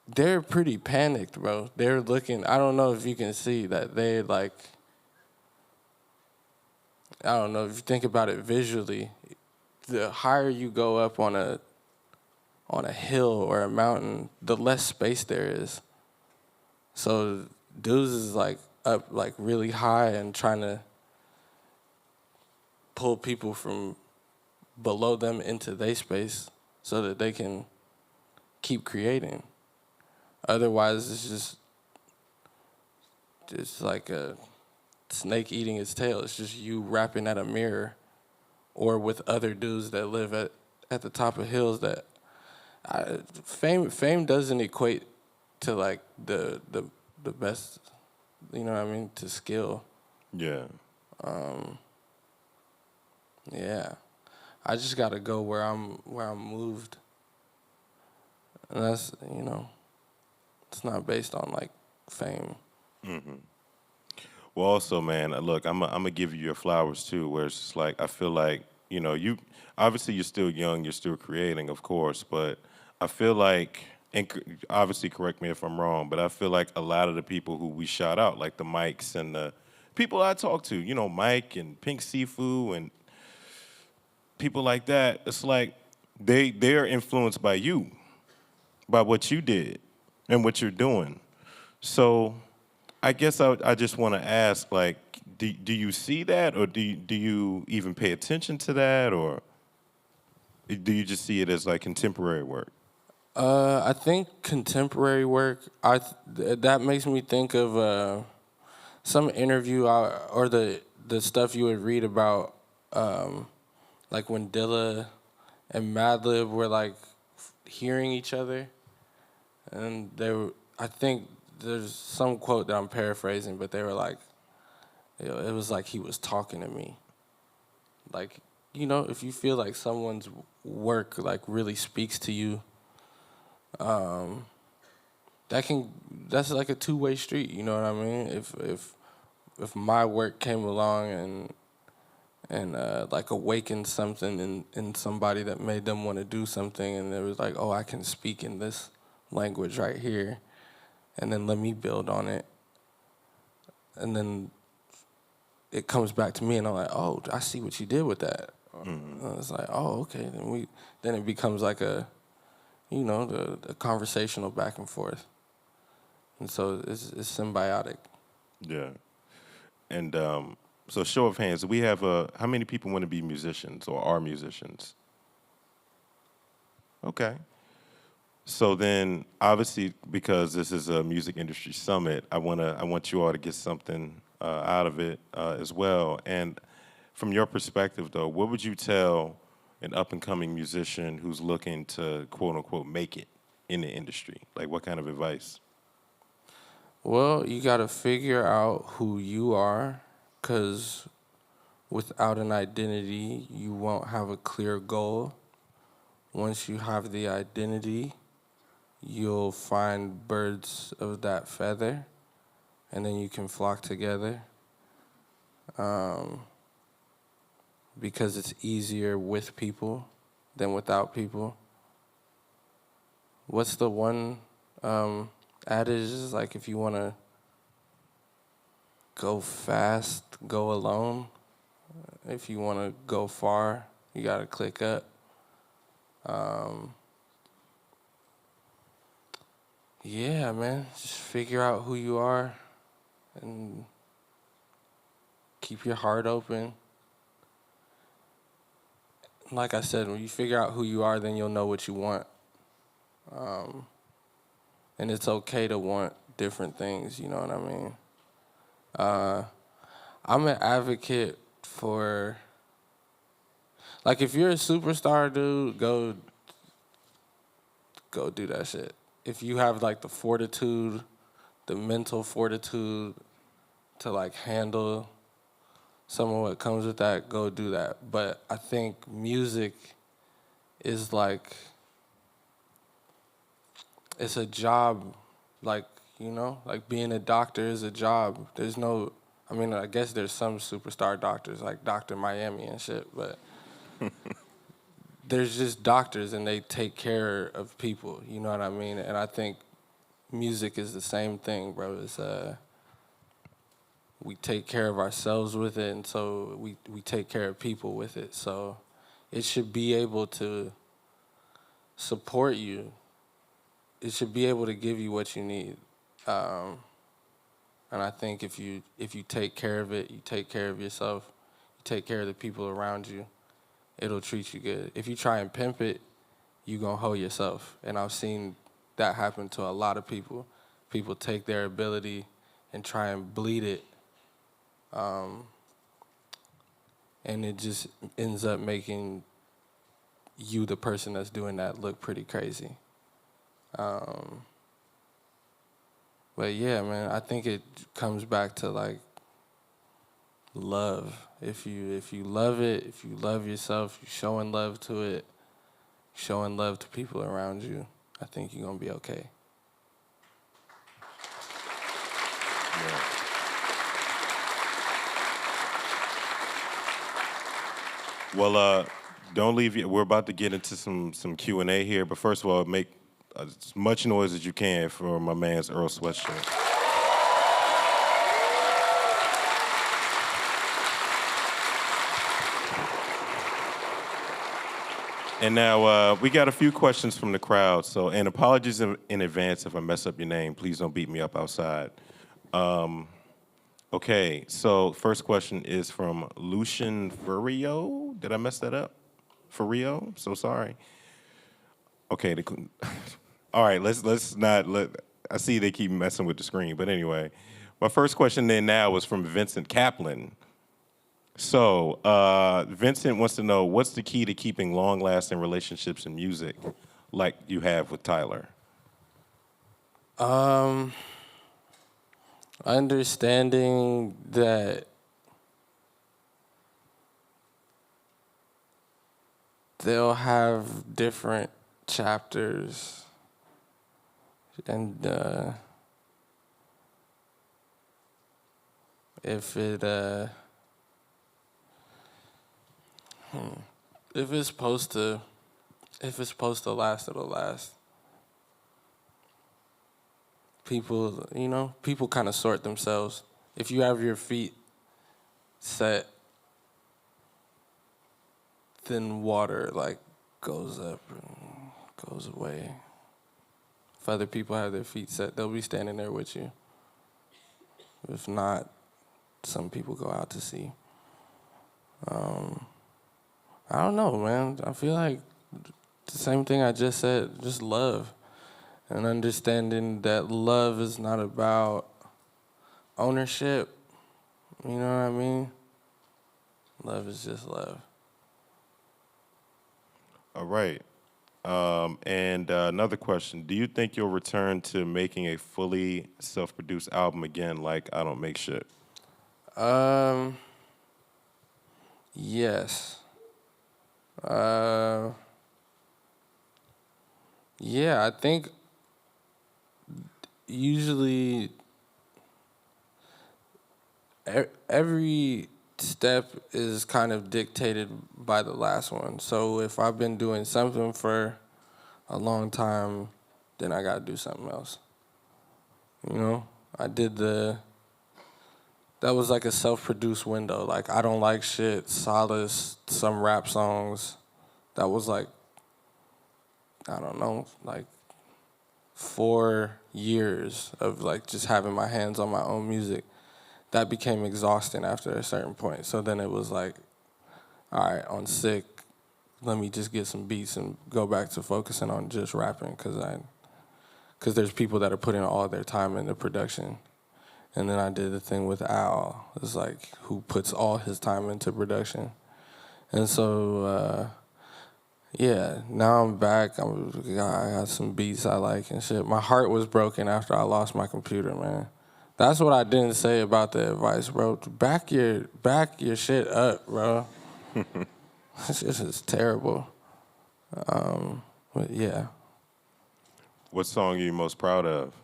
they're pretty panicked, bro. They're looking, I don't know if you can see that they like, I don't know if you think about it visually, the higher you go up on a hill or a mountain, the less space there is. So dudes is like up like really high and trying to pull people from below them into their space so that they can keep creating. Otherwise, it's like a snake eating its tail. It's just you rapping at a mirror or with other dudes that live at the top of hills that fame doesn't equate to like the best, you know what I mean, to skill. Yeah. Yeah. I just got to go where I'm moved. And that's, you know, it's not based on like fame. Well, also, man, look, I'm gonna give you your flowers too. Where it's just like I feel like you know you obviously you're still young, you're still creating, of course, but I feel like and obviously correct me if I'm wrong, but I feel like a lot of the people who we shout out, like the Mikes and the people I talk to, you know, Mike and Pink Sifu and people like that, it's like they're influenced by you, by what you did and what you're doing. So I guess I just want to ask, like, do you see that, or do you even pay attention to that, or do you just see it as like contemporary work? I think contemporary work, that makes me think of some interview or the stuff you would read about, like when Dilla and Madlib were like hearing each other, and I think there's some quote that I'm paraphrasing, but they were like, it was like he was talking to me. Like, you know, if you feel like someone's work like really speaks to you, that's like a two-way street. You know what I mean? If my work came along and like awakened something in somebody that made them want to do something, and it was like, oh, I can speak in this language right here, and then let me build on it, and then it comes back to me, and I'm like, oh, I see what you did with that. It's like, oh, okay. Then it becomes like a, you know, the conversational back and forth, and so it's symbiotic. Yeah. And so, show of hands, we have how many people want to be musicians or are musicians? Okay. So then, obviously, because this is a music industry summit, I want you all to get something out of it as well. And from your perspective, though, what would you tell an up and coming musician who's looking to quote unquote make it in the industry? Like, what kind of advice? Well, you got to figure out who you are, because without an identity, you won't have a clear goal. Once you have the identity, you'll find birds of that feather, and then you can flock together. Because it's easier with people than without people. What's the one adage? Is like, if you want to go fast, go alone. If you want to go far, you got to click up. Yeah, man, just figure out who you are and keep your heart open. like I said, when you figure out who you are, then you'll know what you want. And it's okay to want different things, you know what I mean? I'm an advocate for, like, if you're a superstar, dude, go do that shit. If you have, like, the fortitude, the mental fortitude to, like, handle some of what comes with that, go do that. But I think music is, like, it's a job, like, you know, like being a doctor is a job. There's no, I mean, I guess there's some superstar doctors like Dr. Miami and shit, but there's just doctors and they take care of people, you know what I mean? And I think music is the same thing, bro. It's, we take care of ourselves with it, and so we take care of people with it. So it should be able to support you. It should be able to give you what you need. And I think if you take care of it, you take care of yourself, you take care of the people around you, it'll treat you good. If you try and pimp it, you gonna hoe yourself. And I've seen that happen to a lot of people. People take their ability and try and bleed it, and it just ends up making you, the person that's doing that, look pretty crazy. But yeah, man, I think it comes back to like love. If you love it, if you love yourself, you showing love to it, showing love to people around you, I think you're gonna be okay. Yeah. Well, don't leave yet. We're about to get into some Q&A here, but first of all, make as much noise as you can for my man's Earl Sweatshirt. And now we got a few questions from the crowd. So, and apologies in advance if I mess up your name. Please don't beat me up outside. Okay, so first question is from Lucian Furio. Did I mess that up? Furio? So sorry. Okay. All right. Let's not let. I see they keep messing with the screen, but anyway, my first question then now is from Vincent Kaplan. So Vincent wants to know what's the key to keeping long-lasting relationships in music, like you have with Tyler. Understanding that they'll have different chapters, and if it's supposed to last, it'll last. People, you know, people kind of sort themselves. If you have your feet set, then water like goes up and goes away. If other people have their feet set, they'll be standing there with you. If not, some people go out to sea. I don't know, man. I feel like the same thing I just said, just love. And understanding that love is not about ownership. You know what I mean? Love is just love. All right. And another question. Do you think you'll return to making a fully self-produced album again like I Don't Make Shit? Yes. Yeah, I think usually every step is kind of dictated by the last one. So if I've been doing something for a long time, then I gotta do something else. You know, that was like a self-produced window. Like I Don't Like Shit, Solace, some rap songs. That was like, I don't know, like 4 years of like just having my hands on my own music. That became exhausting after a certain point. So then it was like, all right, on Sick, let me just get some beats and go back to focusing on just rapping because there's people that are putting all their time into production. And then I did the thing with Al. It's like who puts all his time into production. And so, yeah, now I'm back. I got some beats I like and shit. My heart was broken after I lost my computer, man. That's what I didn't say about the advice, bro. Back your shit up, bro. This is terrible. But yeah. What song are you most proud of?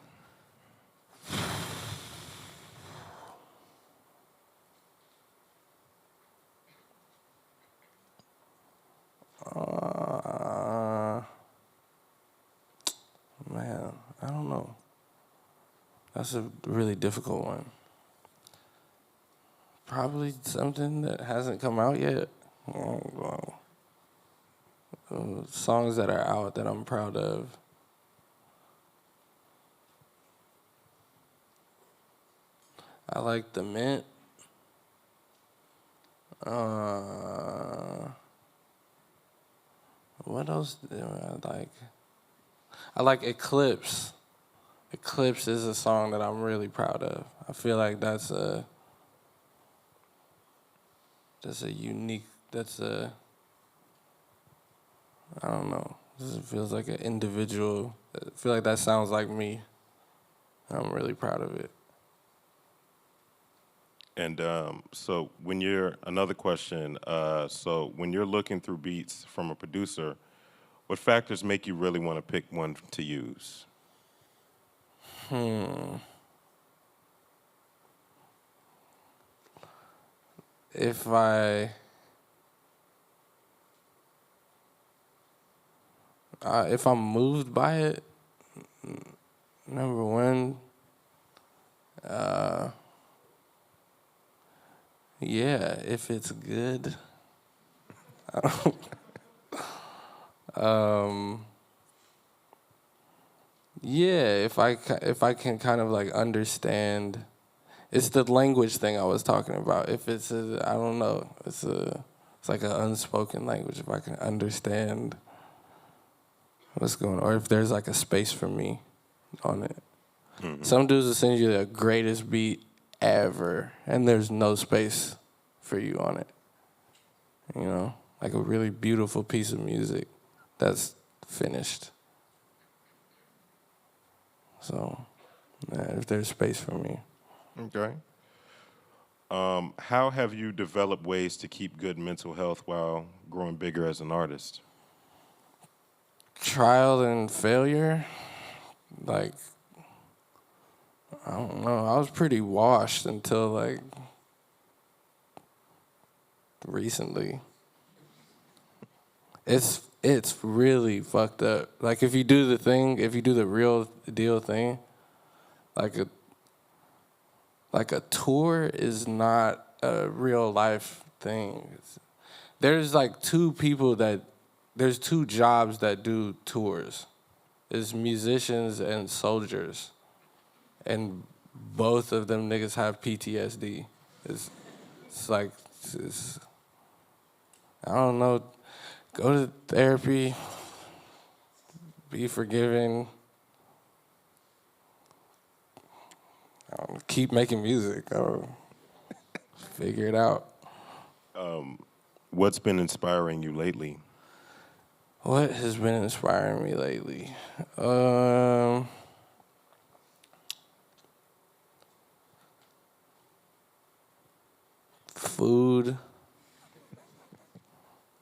Man, I don't know. That's a really difficult one. Probably something that hasn't come out yet. Songs that are out that I'm proud of. I like The Mint. What else do I like? I like Eclipse. Eclipse is a song that I'm really proud of. I feel like that's a unique, I don't know. It feels like an individual. I feel like that sounds like me. I'm really proud of it. And so another question, so when you're looking through beats from a producer, what factors make you really want to pick one to use? If I'm moved by it, number one, yeah, if it's good. Yeah, if I can kind of like understand, it's the language thing I was talking about. If it's I don't know, it's like an unspoken language. If I can understand what's going on, or if there's like a space for me on it. Mm-hmm. Some dudes will send you the greatest beat ever, and there's no space for you on it. You know, like a really beautiful piece of music that's finished. So, yeah, if there's space for me. Okay. How have you developed ways to keep good mental health while growing bigger as an artist? Trial and failure. Like, I don't know. I was pretty washed until like recently. It's really fucked up. Like if you do the real deal thing, like a tour is not a real life thing. There's like there's two jobs that do tours. It's musicians and soldiers. And both of them niggas have PTSD. It's like, I don't know, go to therapy, be forgiving, keep making music, figure it out. What's been inspiring you lately? What has been inspiring me lately? Food,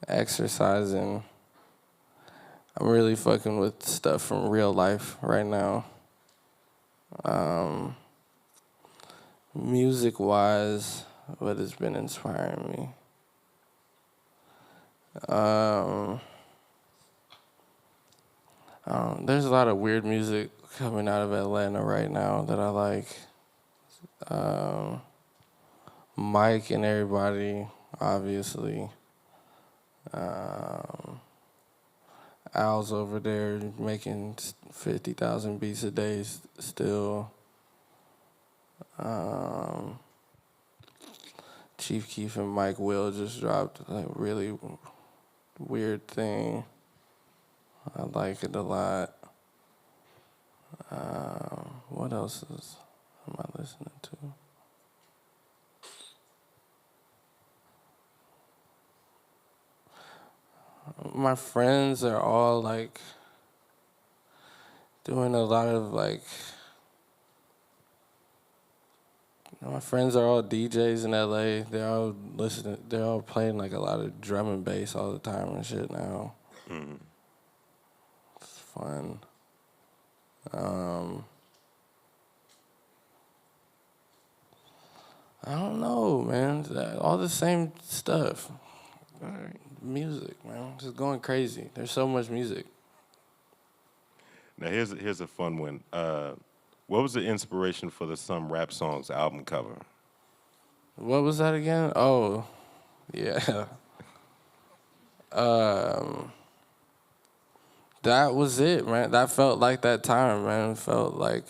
exercising. I'm really fucking with stuff from real life right now. Music-wise, what has been inspiring me? There's a lot of weird music coming out of Atlanta right now that I like. Mike and everybody, obviously. Al's over there making 50,000 beats a day still. Chief Keef and Mike Will just dropped like really weird thing. I like it a lot. What else am I listening to? My friends are all like doing a lot of like. My friends are all DJs in LA. They're all listening. They're all playing like a lot of drum and bass all the time and shit now. It's fun. I don't know, man. All the same stuff. Music, man. Just going crazy. There's so much music. Now here's a fun one. What was the inspiration for the Some Rap Songs album cover? What was that again? Oh, yeah. That was it, man. That felt like that time, man. It felt like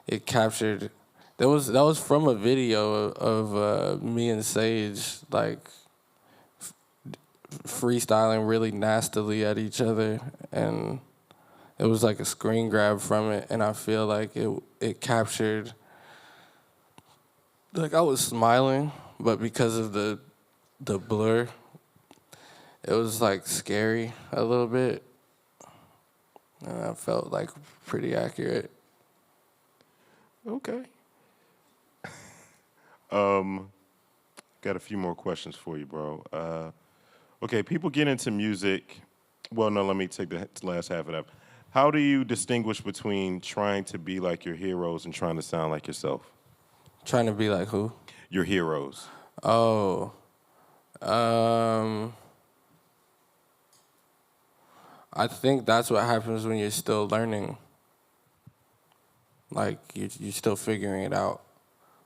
it captured. That was from a video of me and Sage like freestyling really nastily at each other, and it was like a screen grab from it, and I feel like it captured. Like I was smiling, but because of the blur, it was like scary a little bit, and I felt like pretty accurate. Okay. Got a few more questions for you, bro. Okay, people get into music. Well, no, let me take the last half of that. How do you distinguish between trying to be like your heroes and trying to sound like yourself? Trying to be like who? Your heroes. Oh, I think that's what happens when you're still learning. Like you're still figuring it out,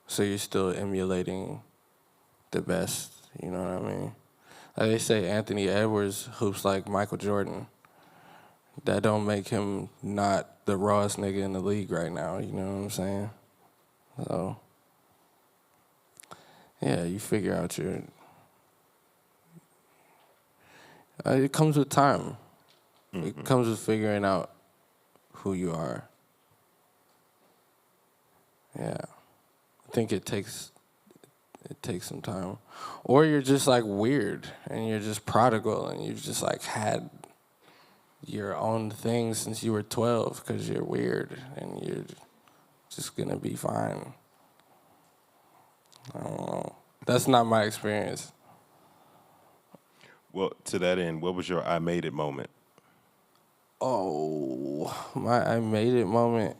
so you're still emulating the best. You know what I mean? Like they say, Anthony Edwards hoops like Michael Jordan. That don't make him not the rawest nigga in the league right now. You know what I'm saying? So yeah, you figure out your. It comes with time. It comes with figuring out who you are. Yeah, I think it takes some time, or you're just like weird and you're just prodigal and you've just like had your own thing since you were 12 because you're weird and you're just gonna be fine. I don't know. That's not my experience. Well, to that end, what was your I made it moment? Oh, my I made it moment.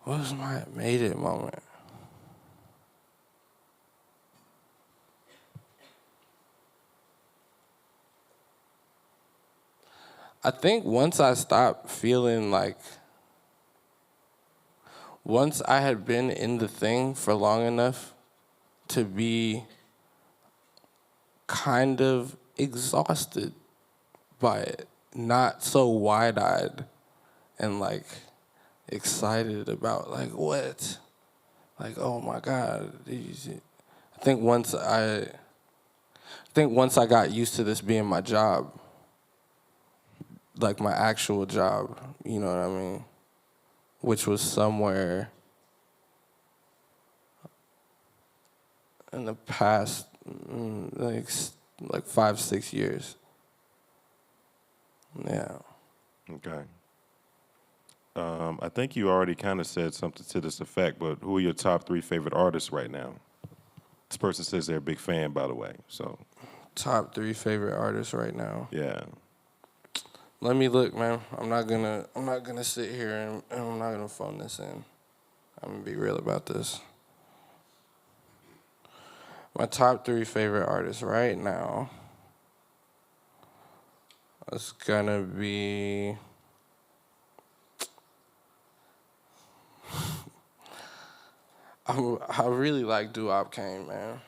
What was my I made it moment? I think once I stopped feeling like, once I had been in the thing for long enough to be kind of exhausted by it, not so wide-eyed and like excited about like what, like oh my God. I think once I got used to this being my job, like my actual job, you know what I mean, which was somewhere in the past like 5-6 years. Yeah. Okay. I think you already kind of said something to this effect, but who are your top 3 favorite artists right now? This person says they're a big fan, by the way. So. Top 3 favorite artists right now. Yeah. Let me look, man. I'm not gonna sit here and I'm not gonna phone this in. I'm gonna be real about this. My top 3 favorite artists right now is gonna be I really like Upbringing, man.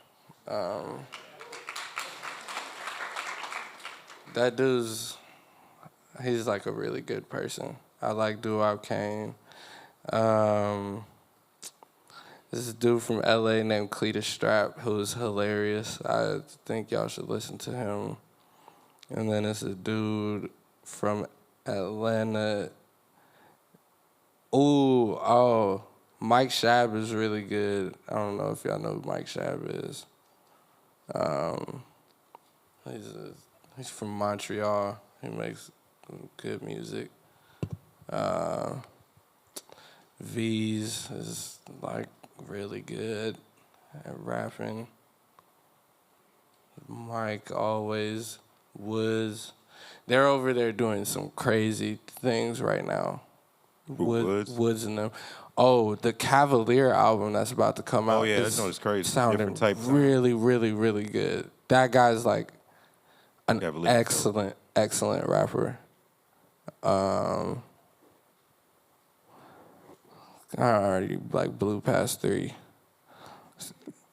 That dude's, he's like a really good person. I like Upbringing. This dude from LA named Cletus Strap, who's hilarious. I think y'all should listen to him. And then it's a dude from Atlanta. Mike Shab is really good. I don't know if y'all know who Mike Shab is. He's from Montreal. He makes good music. V's is like really good at rapping. Mike always was. They're over there doing some crazy things right now. Woods and them. Oh, the Cavalier album that's about to come out. Oh yeah, that joint is crazy. Sounding really, really, really good. That guy's like an excellent, excellent rapper. I already like blew past 3.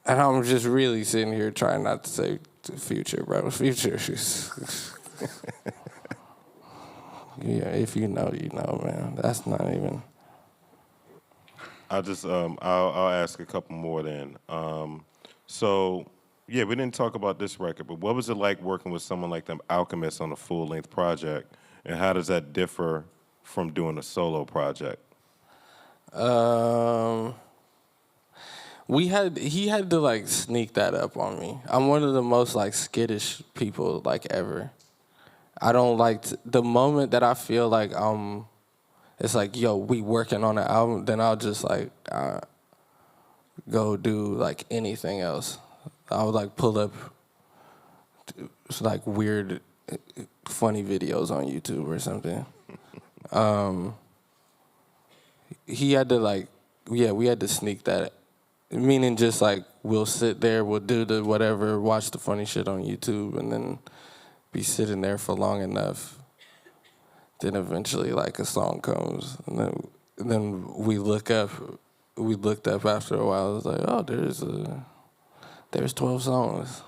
And I'm just really sitting here trying not to say Future, bro. Future is... Yeah, if you know, you know, man. That's not even... I'll just, I'll ask a couple more then. So, yeah, we didn't talk about this record, but what was it like working with someone like them Alchemist on a full-length project? And how does that differ from doing a solo project? He had to like sneak that up on me. I'm one of the most like skittish people like ever. I don't like the moment that I feel like it's like, yo, we working on an album, then I'll just like go do like anything else. I would like pull up like weird funny videos on YouTube or something. He had to like, yeah, we had to sneak that. Meaning just like we'll sit there, we'll do the whatever, watch the funny shit on YouTube, and then be sitting there for long enough. Then eventually like a song comes, and then we look up. We looked up after a while. It was like, oh, there's 12 songs.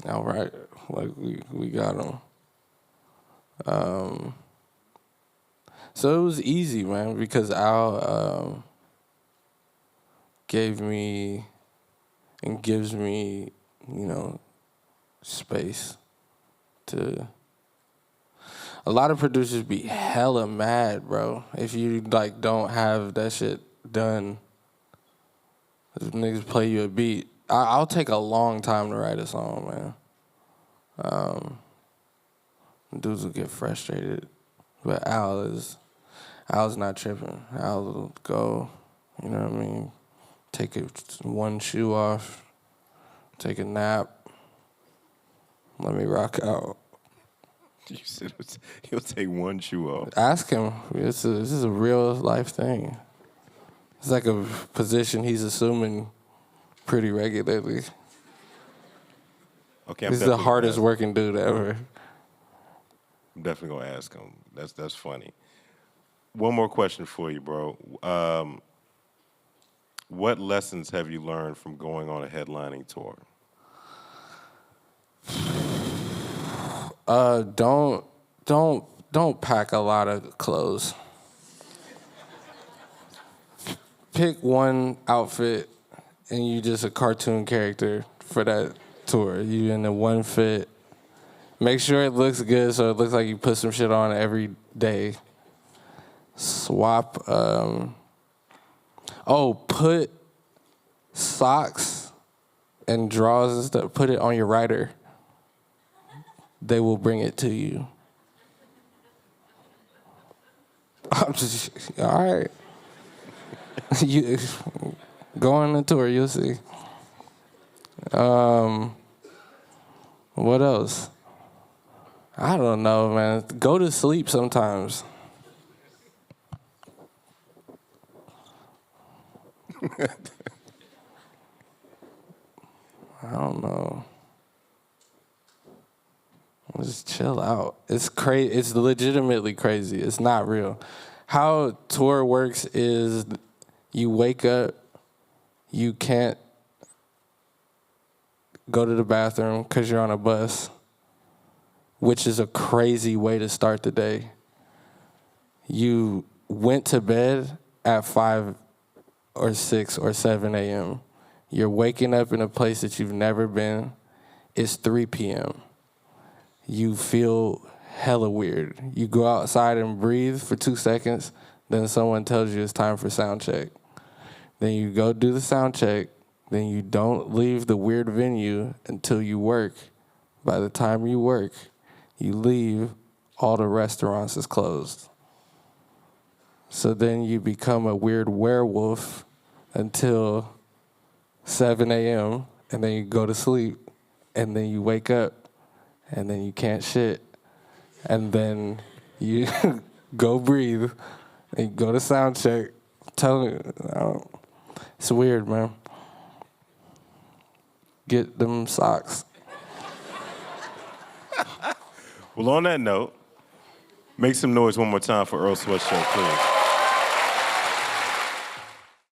All right, like we got them. So it was easy, man, because Al gave me and gives me, you know, space to... A lot of producers be hella mad, bro, if you, like, don't have that shit done. If niggas play you a beat. I'll take a long time to write a song, man. Dudes will get frustrated. But Al's not tripping. Al will go, you know what I mean, take one shoe off, take a nap, let me rock out. You said he'll take one shoe off. Ask him. This is a real life thing. It's like a position he's assuming pretty regularly. Okay, He's the hardest working dude ever. I'm definitely gonna ask him. That's funny. One more question for you, bro. What lessons have you learned from going on a headlining tour? Don't pack a lot of clothes. Pick one outfit and you just a cartoon character for that tour. You in the one fit. Make sure it looks good so it looks like you put some shit on every day. Swap. Put socks and drawers and stuff. Put it on your rider. They will bring it to you. I'm just, all right. You go on the tour, you'll see. What else? I don't know, man. Go to sleep sometimes. I don't know. Just chill out. It's crazy. It's legitimately crazy. It's not real. How tour works is you wake up, you can't go to the bathroom because you're on a bus, which is a crazy way to start the day. You went to bed at 5 or 6 or 7 a.m. You're waking up in a place that you've never been. It's 3 p.m. You feel hella weird. You go outside and breathe for 2 seconds, then someone tells you it's time for sound check. Then you go do the sound check, then you don't leave the weird venue until you work. By the time you work, you leave, all the restaurants is closed. So then you become a weird werewolf until 7 a.m., and then you go to sleep, and then you wake up, and then you can't shit, and then you go breathe, and you go to sound check. I'm telling you, it's weird, man. Get them socks. Well, on that note, make some noise one more time for Earl Sweatshirt, please.